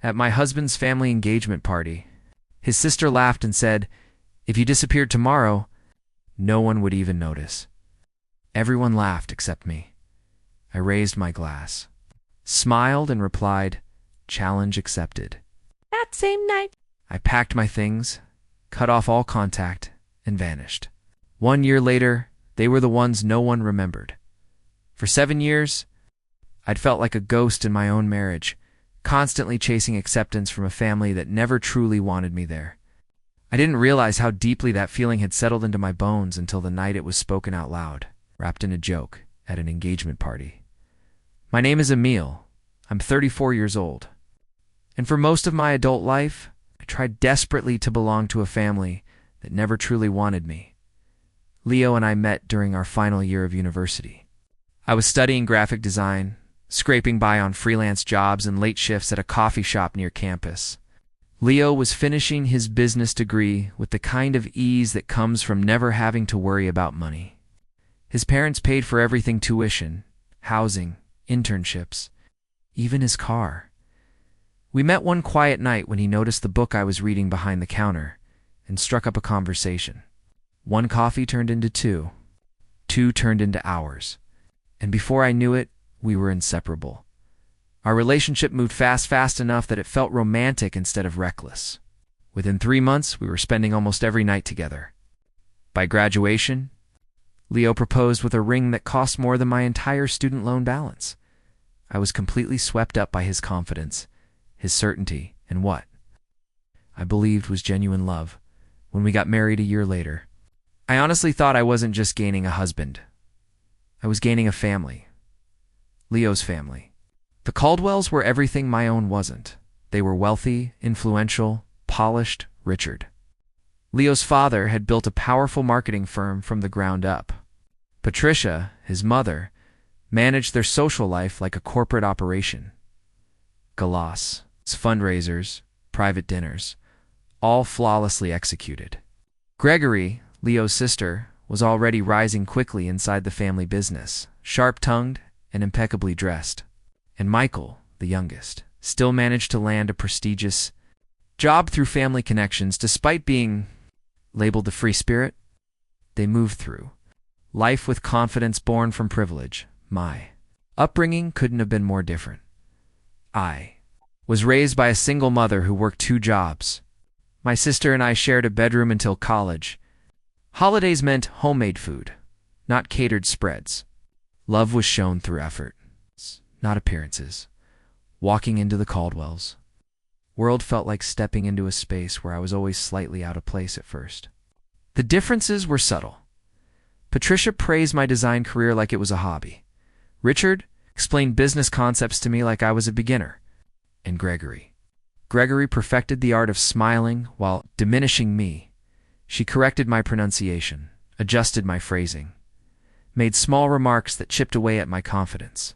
At my husband's family engagement party, his sister laughed and said, "If you disappeared tomorrow, no one would even notice." Everyone laughed except me. I raised my glass, smiled, and replied, "Challenge accepted." That same night, I packed my things, cut off all contact, and vanished. 1 year later, they were the ones no one remembered. For 7 years, I'd felt like a ghost in my own marriage, constantly chasing acceptance from a family that never truly wanted me there. I didn't realize how deeply that feeling had settled into my bones until the night it was spoken out loud, wrapped in a joke, at an engagement party. My name is Emil. I'm 34 years old. And for most of my adult life, I tried desperately to belong to a family that never truly wanted me. Leo and I met during our final year of university. I was studying graphic design, scraping by on freelance jobs and late shifts at a coffee shop near campus. Leo was finishing his business degree with the kind of ease that comes from never having to worry about money. His parents paid for everything: tuition, housing, internships, even his car. We met one quiet night when he noticed the book I was reading behind the counter and struck up a conversation. One coffee turned into two. Two turned into hours. And before I knew it, we were inseparable. Our relationship moved fast enough that it felt romantic instead of reckless. Within 3 months, we were spending almost every night together. By graduation, Leo proposed with a ring that cost more than my entire student loan balance. I was completely swept up by his confidence, his certainty, and what I believed was genuine love. When we got married a year later, I honestly thought I wasn't just gaining a husband. I was gaining a family. Leo's family. The Caldwells were everything my own wasn't. They were wealthy, influential, polished, Richard. Leo's father had built a powerful marketing firm from the ground up. Patricia, his mother, managed their social life like a corporate operation. Galas, fundraisers, private dinners, all flawlessly executed. Gregory, Leo's sister, was already rising quickly inside the family business, sharp-tongued and impeccably dressed. And Michael, the youngest, still managed to land a prestigious job through family connections. Despite being labeled the free spirit they moved through life with confidence born from privilege. My upbringing couldn't have been more different. I was raised by a single mother who worked 2 jobs. My sister and I shared a bedroom until college. Holidays meant homemade food, not catered spreads. Love was shown through effort, not appearances. Walking into the Caldwells' world felt like stepping into a space where I was always slightly out of place at first. The differences were subtle. Patricia praised my design career like it was a hobby. Richard explained business concepts to me like I was a beginner. And Gregory perfected the art of smiling while diminishing me. She corrected my pronunciation, adjusted my phrasing, made small remarks that chipped away at my confidence.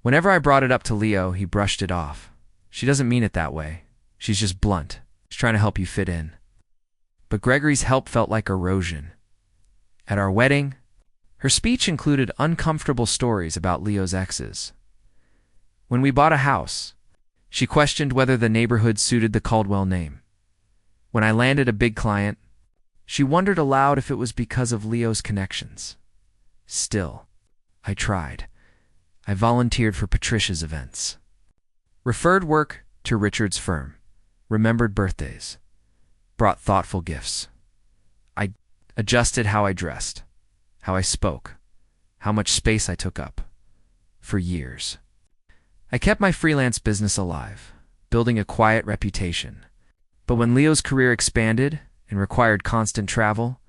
Whenever I brought it up to Leo, he brushed it off. "She doesn't mean it that way. She's just blunt. She's trying to help you fit in." But Gregory's help felt like erosion. At our wedding, her speech included uncomfortable stories about Leo's exes. When we bought a house, she questioned whether the neighborhood suited the Caldwell name. When I landed a big client, she wondered aloud if it was because of Leo's connections. Still, I tried. I volunteered for Patricia's events. Referred work to Richard's firm. Remembered birthdays. Brought thoughtful gifts. I adjusted how I dressed, how I spoke, how much space I took up. For years. I kept my freelance business alive, building a quiet reputation. But when Leo's career expanded and required constant travel,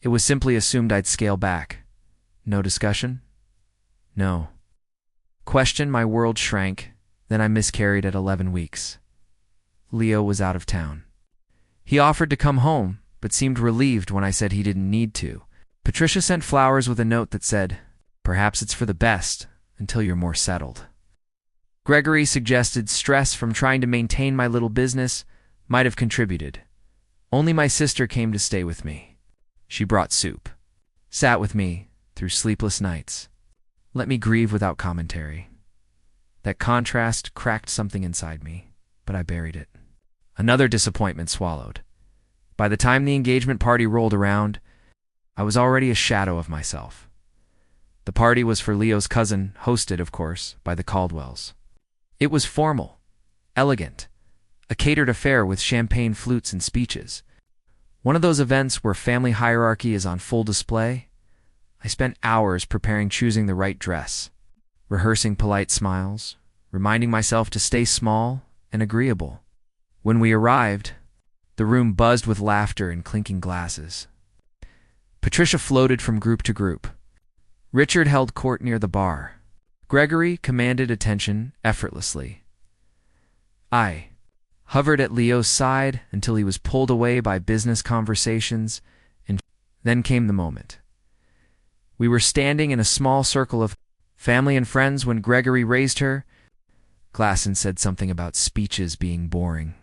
it was simply assumed I'd scale back. No discussion? No. Question: my world shrank, then I miscarried at 11 weeks. Leo was out of town. He offered to come home, but seemed relieved when I said he didn't need to. Patricia sent flowers with a note that said, "Perhaps it's for the best, until you're more settled." Gregory suggested stress from trying to maintain my little business might have contributed. Only my sister came to stay with me. She brought soup, sat with me through sleepless nights, let me grieve without commentary. That contrast cracked something inside me, but I buried it. Another disappointment swallowed. By the time the engagement party rolled around, I was already a shadow of myself. The party was for Leo's cousin, hosted, of course, by the Caldwells. It was formal, elegant, a catered affair with champagne flutes and speeches. One of those events where family hierarchy is on full display. I spent hours choosing the right dress, rehearsing polite smiles, reminding myself to stay small and agreeable. When we arrived, the room buzzed with laughter and clinking glasses. Patricia floated from group to group. Richard held court near the bar. Gregory commanded attention effortlessly. I hovered at Leo's side until he was pulled away by business conversations, and then came the moment. We were standing in a small circle of family and friends when Gregory raised her glass and said something about speeches being boring.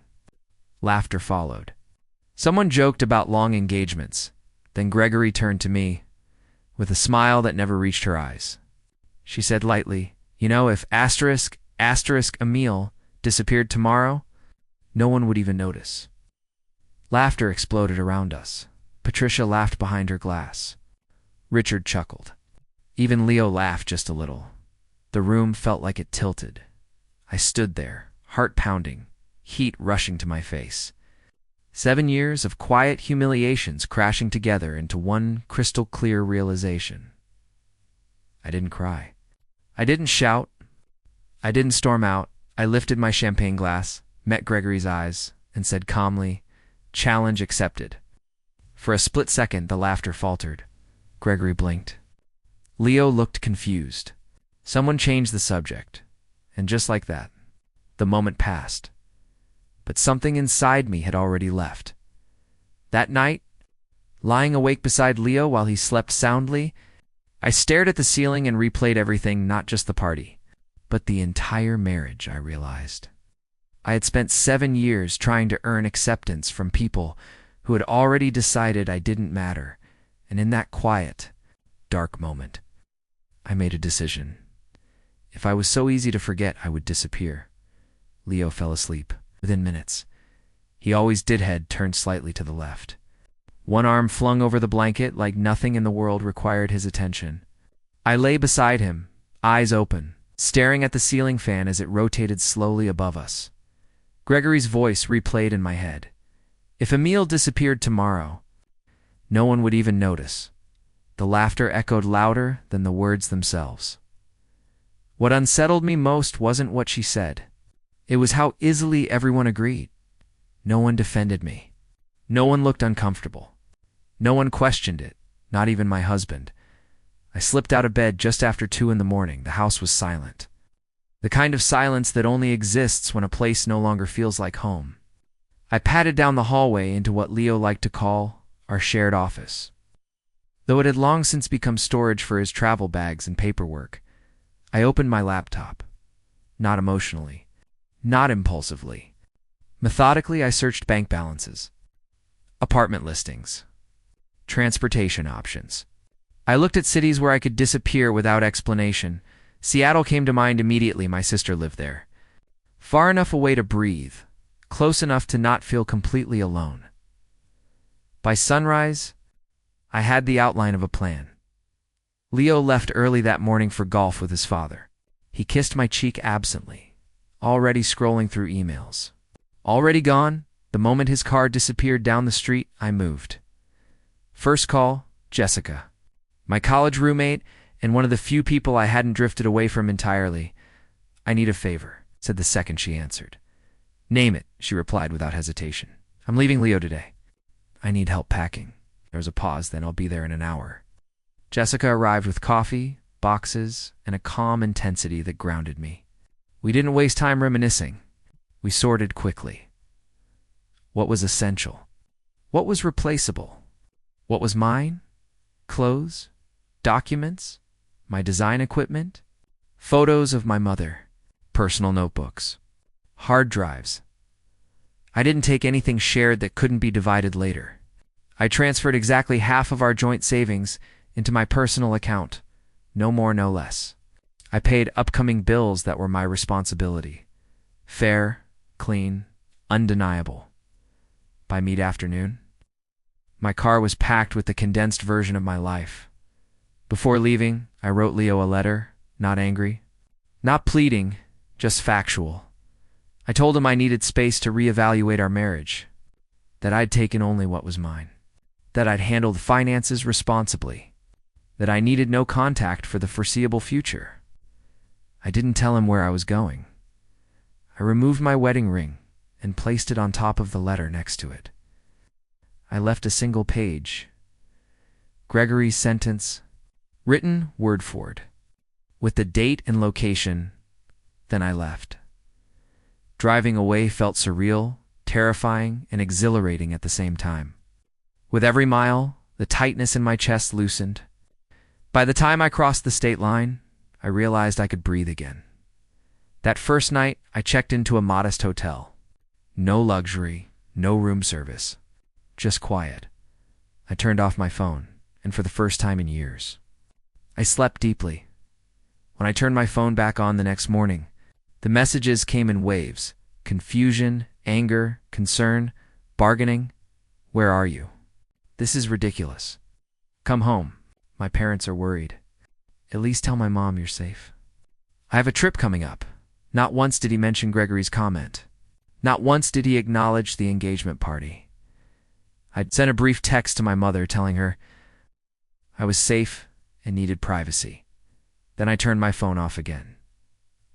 Laughter followed. Someone joked about long engagements. Then Gregory turned to me, with a smile that never reached her eyes. She said lightly, "You know, if *** Emile disappeared tomorrow, no one would even notice." Laughter exploded around us. Patricia laughed behind her glass. Richard chuckled. Even Leo laughed just a little. The room felt like it tilted. I stood there, heart pounding, heat rushing to my face. 7 years of quiet humiliations crashing together into one crystal-clear realization. I didn't cry. I didn't shout. I didn't storm out. I lifted my champagne glass, met Gregory's eyes, and said calmly, "Challenge accepted." For a split second, the laughter faltered. Gregory blinked. Leo looked confused. Someone changed the subject, and just like that, the moment passed. But something inside me had already left. That night, lying awake beside Leo while he slept soundly, I stared at the ceiling and replayed everything, not just the party, but the entire marriage, I realized. I had spent 7 years trying to earn acceptance from people who had already decided I didn't matter, and in that quiet, dark moment, I made a decision. If I was so easy to forget, I would disappear. Leo fell asleep. Within minutes, he always did. Head turned slightly to the left. One arm flung over the blanket like nothing in the world required his attention. I lay beside him, eyes open, staring at the ceiling fan as it rotated slowly above us. Gregory's voice replayed in my head. If Emile disappeared tomorrow, no one would even notice. The laughter echoed louder than the words themselves. What unsettled me most wasn't what she said. It was how easily everyone agreed. No one defended me. No one looked uncomfortable. No one questioned it, not even my husband. I slipped out of bed just after 2 in the morning. The house was silent. The kind of silence that only exists when a place no longer feels like home. I padded down the hallway into what Leo liked to call our shared office. Though it had long since become storage for his travel bags and paperwork, I opened my laptop. Not emotionally. Not impulsively. Methodically, I searched bank balances, apartment listings, transportation options. I looked at cities where I could disappear without explanation. Seattle came to mind immediately. My sister lived there. Far enough away to breathe, close enough to not feel completely alone. By sunrise, I had the outline of a plan. Leo left early that morning for golf with his father. He kissed my cheek absently, already scrolling through emails. Already gone, the moment his car disappeared down the street, I moved. First call, Jessica. My college roommate and one of the few people I hadn't drifted away from entirely. "I need a favor," said the second she answered. "Name it," she replied without hesitation. "I'm leaving Leo today. I need help packing." There was a pause, then "I'll be there in an hour." Jessica arrived with coffee, boxes, and a calm intensity that grounded me. We didn't waste time reminiscing. We sorted quickly. What was essential? What was replaceable? What was mine? Clothes? Documents? My design equipment? Photos of my mother? Personal notebooks? Hard drives? I didn't take anything shared that couldn't be divided later. I transferred exactly half of our joint savings into my personal account. No more, no less. I paid upcoming bills that were my responsibility. Fair, clean, undeniable. By mid-afternoon, my car was packed with the condensed version of my life. Before leaving, I wrote Leo a letter, not angry, not pleading, just factual. I told him I needed space to reevaluate our marriage, that I'd taken only what was mine, that I'd handled finances responsibly, that I needed no contact for the foreseeable future. I didn't tell him where I was going. I removed my wedding ring and placed it on top of the letter next to it. I left a single page, Gregory's sentence, written word for word, with the date and location. Then I left. Driving away felt surreal, terrifying, and exhilarating at the same time. With every mile, the tightness in my chest loosened. By the time I crossed the state line, I realized I could breathe again. That first night, I checked into a modest hotel. No luxury, no room service, just quiet. I turned off my phone, and for the first time in years, I slept deeply. When I turned my phone back on the next morning, the messages came in waves: confusion, anger, concern, bargaining. Where are you? This is ridiculous. Come home. My parents are worried. At least tell my mom you're safe. I have a trip coming up. Not once did he mention Gregory's comment. Not once did he acknowledge the engagement party. I'd sent a brief text to my mother telling her I was safe and needed privacy. Then I turned my phone off again.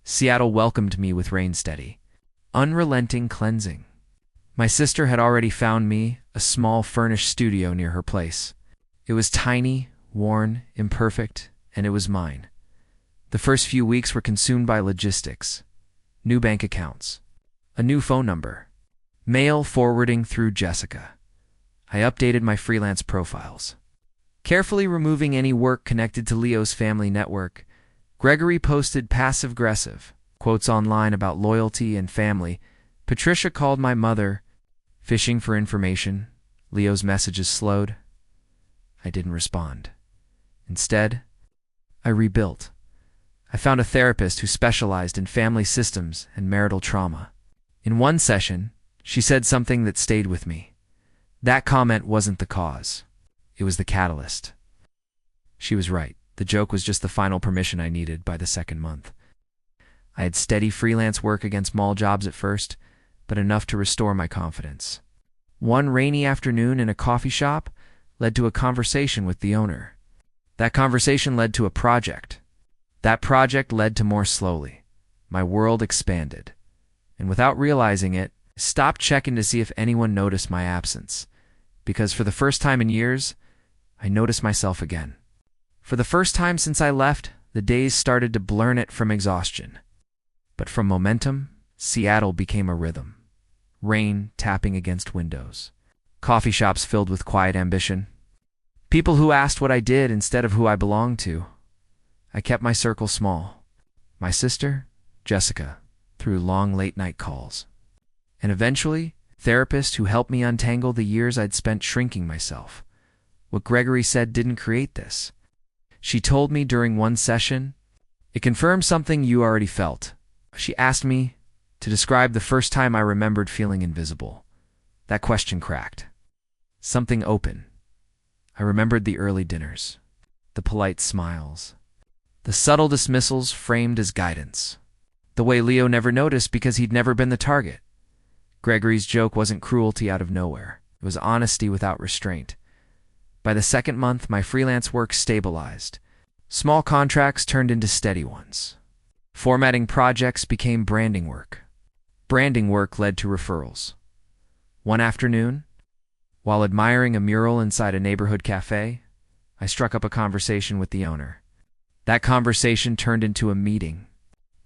Seattle welcomed me with rain steady, unrelenting cleansing. My sister had already found me a small furnished studio near her place. It was tiny, worn, imperfect, and it was mine. The first few weeks were consumed by logistics, new bank accounts, a new phone number, mail forwarding through Jessica. I updated my freelance profiles, carefully removing any work connected to Leo's family network. Gregory posted passive-aggressive quotes online about loyalty and family. Patricia called my mother, fishing for information. Leo's messages slowed. I didn't respond. Instead, I rebuilt. I found a therapist who specialized in family systems and marital trauma. In one session, she said something that stayed with me. That comment wasn't the cause. It was the catalyst. She was right. The joke was just the final permission I needed by the second month. I had steady freelance work against mall jobs at first, but enough to restore my confidence. One rainy afternoon in a coffee shop led to a conversation with the owner. That conversation led to a project. That project led to more slowly. My world expanded. And without realizing it, I stopped checking to see if anyone noticed my absence. Because for the first time in years, I noticed myself again. For the first time since I left, the days started to blur it from exhaustion. But from momentum, Seattle became a rhythm. Rain tapping against windows. Coffee shops filled with quiet ambition. People who asked what I did instead of who I belonged to. I kept my circle small. My sister, Jessica, through long late-night calls. And eventually, a therapist who helped me untangle the years I'd spent shrinking myself. What Gregory said didn't create this. She told me during one session, it confirmed something you already felt. She asked me to describe the first time I remembered feeling invisible. That question cracked. Something open. I remembered the early dinners, the polite smiles, the subtle dismissals framed as guidance. The way Leo never noticed because he'd never been the target. Gregory's joke wasn't cruelty out of nowhere. It was honesty without restraint. By the second month, my freelance work stabilized. Small contracts turned into steady ones. Formatting projects became branding work. Branding work led to referrals. One afternoon, while admiring a mural inside a neighborhood cafe, I struck up a conversation with the owner. That conversation turned into a meeting.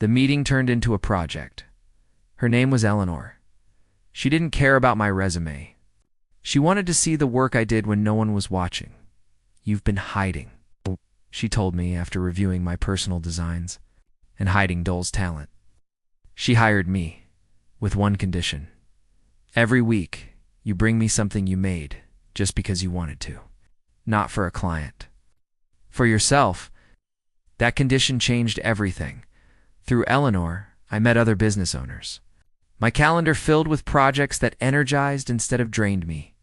The meeting turned into a project. Her name was Eleanor. She didn't care about my resume. She wanted to see the work I did when no one was watching. You've been hiding, she told me after reviewing my personal designs, and hiding Dole's talent. She hired me, with one condition. Every week, you bring me something you made, just because you wanted to. Not for a client. For yourself. That condition changed everything. Through Eleanor, I met other business owners. My calendar filled with projects that energized instead of drained me.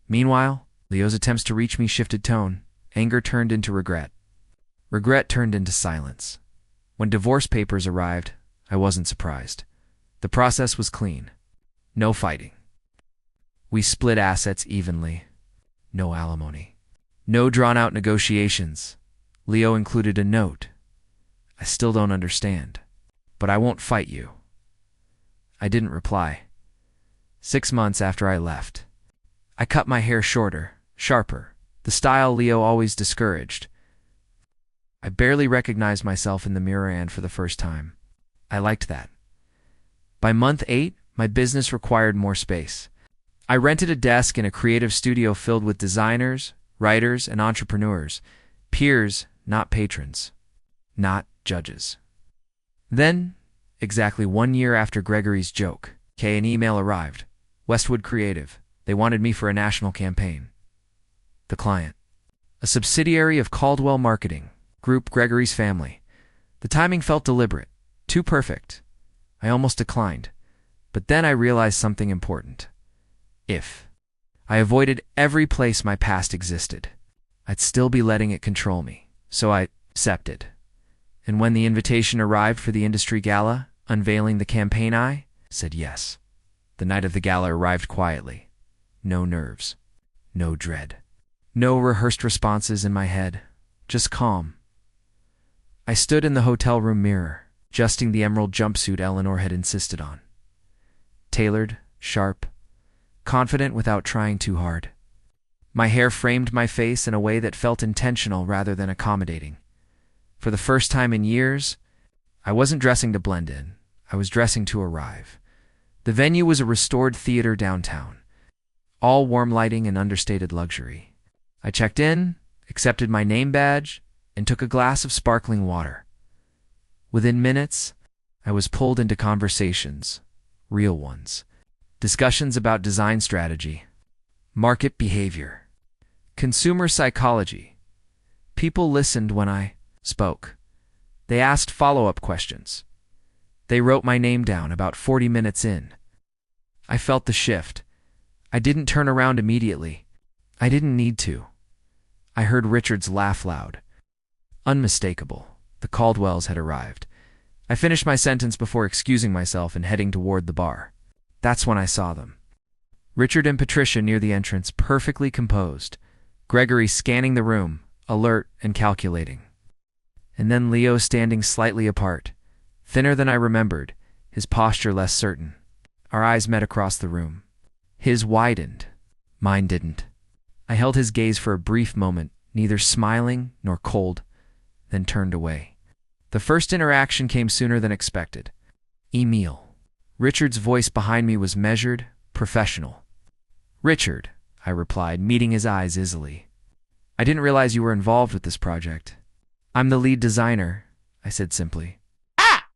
Meanwhile, Leo's attempts to reach me shifted tone. Anger turned into regret. Regret turned into silence. When divorce papers arrived, I wasn't surprised. The process was clean. No fighting. We split assets evenly. No alimony. No drawn-out negotiations. Leo included a note. I still don't understand, but I won't fight you. I didn't reply. 6 months after I left, I cut my hair shorter, sharper, the style Leo always discouraged. I barely recognized myself in the mirror, and for the first time, I liked that. By month 8, my business required more space. I rented a desk in a creative studio filled with designers, writers, and entrepreneurs, peers, not patrons, not judges. Then, exactly 1 year after Gregory's joke, an email arrived. Westwood Creative. They wanted me for a national campaign. The client. A subsidiary of Caldwell Marketing Group, Gregory's family. The timing felt deliberate, too perfect. I almost declined, but then I realized something important. If I avoided every place my past existed, I'd still be letting it control me. So I accepted. And when the invitation arrived for the industry gala, unveiling the campaign, I said yes. The night of the gala arrived quietly. No nerves. No dread. No rehearsed responses in my head. Just calm. I stood in the hotel room mirror, adjusting the emerald jumpsuit Eleanor had insisted on. Tailored, sharp, confident without trying too hard. My hair framed my face in a way that felt intentional rather than accommodating. For the first time in years, I wasn't dressing to blend in. I was dressing to arrive. The venue was a restored theater downtown, all warm lighting and understated luxury. I checked in, accepted my name badge, and took a glass of sparkling water. Within minutes, I was pulled into conversations, real ones. Discussions about design strategy, market behavior, consumer psychology. People listened when I spoke. They asked follow-up questions. They wrote my name down about 40 minutes in. I felt the shift. I didn't turn around immediately. I didn't need to. I heard Richard's laugh loud. Unmistakable. The Caldwells had arrived. I finished my sentence before excusing myself and heading toward the bar. That's when I saw them. Richard and Patricia near the entrance, perfectly composed. Gregory scanning the room, alert and calculating. And then Leo standing slightly apart, thinner than I remembered, his posture less certain. Our eyes met across the room. His widened. Mine didn't. I held his gaze for a brief moment, neither smiling nor cold, then turned away. The first interaction came sooner than expected. Emil. Richard's voice behind me was measured, professional. Richard, I replied, meeting his eyes easily. I didn't realize you were involved with this project. I'm the lead designer, I said simply. Ah!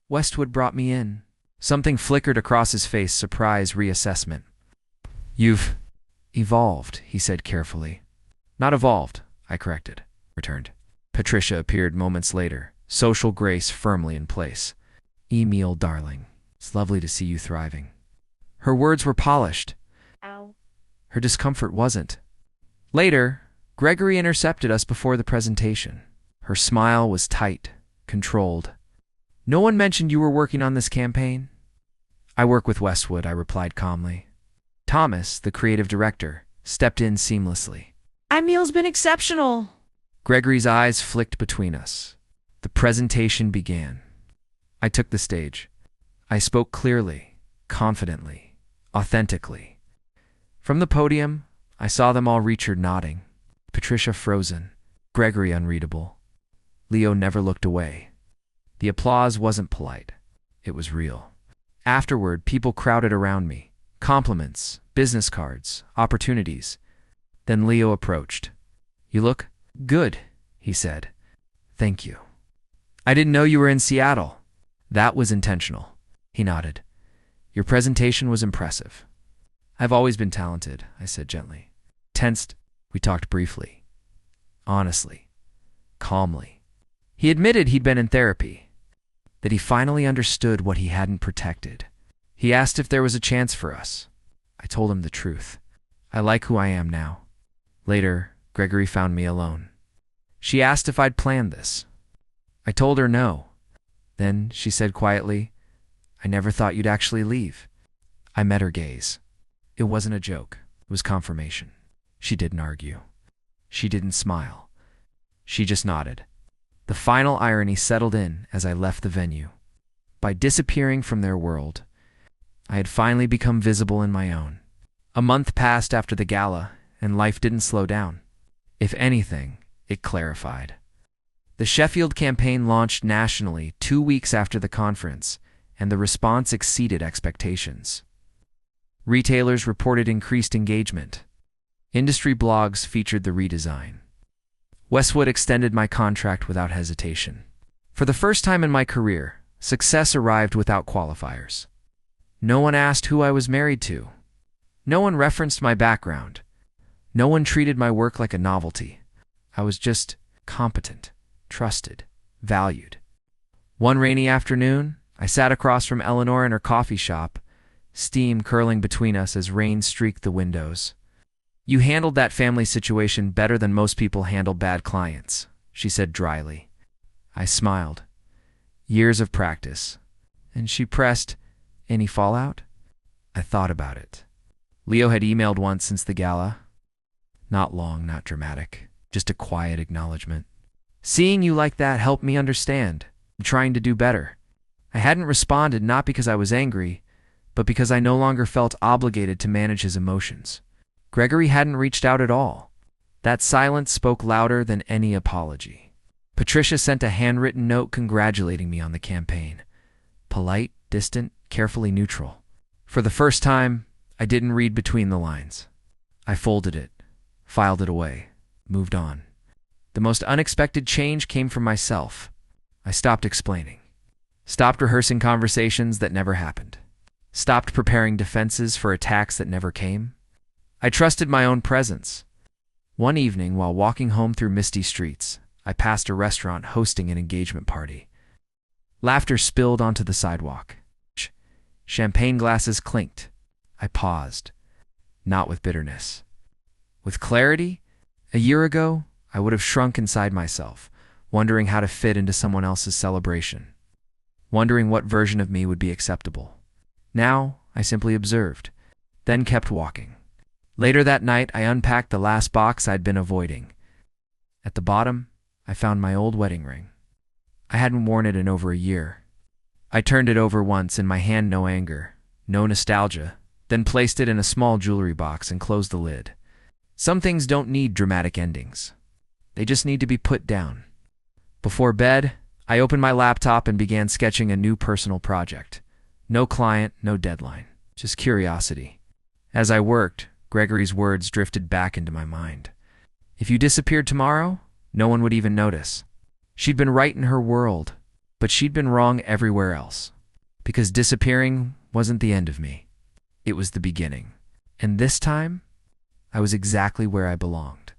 Westwood brought me in. Something flickered across his face, surprise, reassessment. You've evolved, he said carefully. Not evolved, I corrected, returned. Patricia appeared moments later, social grace firmly in place. Emil, darling, it's lovely to see you thriving. Her words were polished. Ow. Her discomfort wasn't. Later, Gregory intercepted us before the presentation. Her smile was tight, controlled. No one mentioned you were working on this campaign? I work with Westwood, I replied calmly. Thomas, the creative director, stepped in seamlessly. Emil's been exceptional. Gregory's eyes flicked between us. The presentation began. I took the stage. I spoke clearly, confidently, authentically. From the podium, I saw them all, Richard nodding, Patricia frozen, Gregory unreadable. Leo never looked away. The applause wasn't polite. It was real. Afterward, people crowded around me. Compliments, business cards, opportunities. Then Leo approached. You look good, he said. Thank you. I didn't know you were in Seattle. That was intentional. He nodded. Your presentation was impressive. I've always been talented, I said gently. Tensed, we talked briefly. Honestly. Calmly. He admitted he'd been in therapy. That he finally understood what he hadn't protected. He asked if there was a chance for us. I told him the truth. I like who I am now. Later, Gregory found me alone. She asked if I'd planned this. I told her no. Then she said quietly, "I never thought you'd actually leave." I met her gaze. It wasn't a joke. It was confirmation. She didn't argue. She didn't smile. She just nodded. The final irony settled in as I left the venue. By disappearing from their world, I had finally become visible in my own. A month passed after the gala, and life didn't slow down. If anything, it clarified. The Sheffield campaign launched nationally 2 weeks after the conference, and the response exceeded expectations. Retailers reported increased engagement. Industry blogs featured the redesign. Westwood extended my contract without hesitation. For the first time in my career, success arrived without qualifiers. No one asked who I was married to. No one referenced my background. No one treated my work like a novelty. I was just competent, trusted, valued. One rainy afternoon, I sat across from Eleanor in her coffee shop, steam curling between us as rain streaked the windows. "You handled that family situation better than most people handle bad clients," she said dryly. I smiled. Years of practice. And she pressed, "Any fallout?" I thought about it. Leo had emailed once since the gala. Not long, not dramatic, just a quiet acknowledgement. "Seeing you like that helped me understand. I'm trying to do better." I hadn't responded not because I was angry, but because I no longer felt obligated to manage his emotions. Gregory hadn't reached out at all. That silence spoke louder than any apology. Patricia sent a handwritten note congratulating me on the campaign. Polite, distant, carefully neutral. For the first time, I didn't read between the lines. I folded it, filed it away, moved on. The most unexpected change came from myself. I stopped explaining. Stopped rehearsing conversations that never happened. Stopped preparing defenses for attacks that never came. I trusted my own presence. One evening, while walking home through misty streets, I passed a restaurant hosting an engagement party. Laughter spilled onto the sidewalk. Champagne glasses clinked. I paused, not with bitterness. With clarity. A year ago, I would have shrunk inside myself, wondering how to fit into someone else's celebration, wondering what version of me would be acceptable. Now, I simply observed, then kept walking. Later that night, I unpacked the last box I'd been avoiding. At the bottom, I found my old wedding ring. I hadn't worn it in over a year. I turned it over once, in my hand, no anger, no nostalgia, then placed it in a small jewelry box and closed the lid. Some things don't need dramatic endings. They just need to be put down. Before bed, I opened my laptop and began sketching a new personal project. No client, no deadline, just curiosity. As I worked, Gregory's words drifted back into my mind. If you disappeared tomorrow, no one would even notice. She'd been right in her world, but she'd been wrong everywhere else. Because disappearing wasn't the end of me. It was the beginning. And this time, I was exactly where I belonged.